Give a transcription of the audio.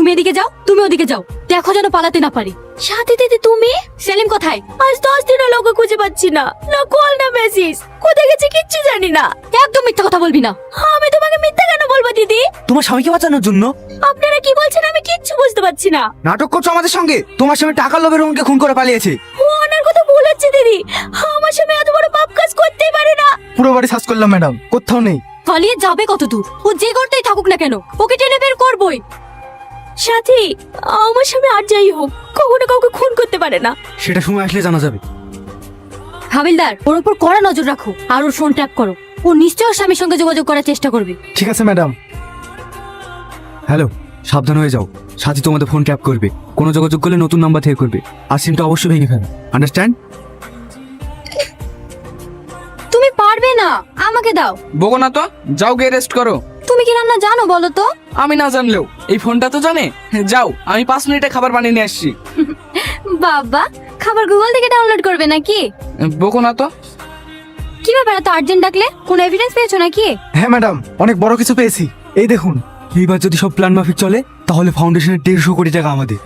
তুমি এদিকে যাও, তুমি ওদিকে যাও, দেখো যেন পালাতে না পারি। সাথী দিদি তুমি? সেলিম কোথায়? আজ 10 দিন হলো ওকে খুঁজে পাচ্ছি না, না কল না মেসেজ, কোথায় গেছে কিচ্ছু জানি না। একদম মিথ্যা কথা বলবি না। আমি তোমাকে মিথ্যা কেন বলবো দিদি? তোমার স্বামীকে বাঁচানোর জন্য? আপনারা কি বলছেন আমি কিচ্ছু বুঝতে পারছি না। নাটক করছো আমাদের সঙ্গে? তোমার স্বামী টাকার লোভে রোহনকে খুন করে পালিয়েছে। ও ওনার কথা বলেছে দিদি, আমার স্বামী এত বড় পাপ কাজ করতেই পারে না। পুরো বাড়ি সার্চ করলাম ম্যাডাম, কোথাও নেই। পালিয়ে যাবে কত দূর? ও যে করতেই থাকুক না কেন, ওকে টেনে বের করবই। সাথী, আমার স্বামী আর যাই হোক কখনো কাউকে খুন করতে পারে না। সেটা সময় আসলে জানা যাবে। হাবিলদার, ওর উপর কড়া নজর রাখো আর ওর ফোন ট্যাপ করো। ও নিশ্চয় ওর স্বামীর সঙ্গে যোগাযোগ করার চেষ্টা করবে। ঠিক আছে ম্যাডাম। হ্যালো, সাবধান হয়ে যাও। সাথী তোমাদের ফোন ট্যাপ করবে, কোনো যোগাযোগ করলে নতুন নাম্বার থেকে করবে, আর সিমটা অবশ্যই ভেঙে ফেলো। আন্ডারস্ট্যান্ড? তুমি পারবে না, আমাকে দাও। বকো না তো, যাও গিয়ে রেস্ট করো। তুমি কি রান্না জানো বলো তো? আমি না জানলেও এই ফোনটা তো জানে। যাও, আমি 5 মিনিটে খাবার বানিয়ে নিয়ে আসছি। বাবা, খাবার গুগল থেকে ডাউনলোড করবে নাকি? বকো না তো। কি ব্যাপার এত আর্জেন্ট ডাকলে? কোন এভিডেন্স পেয়েছো নাকি? হ্যাঁ ম্যাডাম, অনেক বড় কিছু পেয়েছি। এই দেখুন, এইবার যদি সব প্ল্যান মাফিক চলে তাহলে ফাউন্ডেশনের 150 কোটি টাকা আমাদের।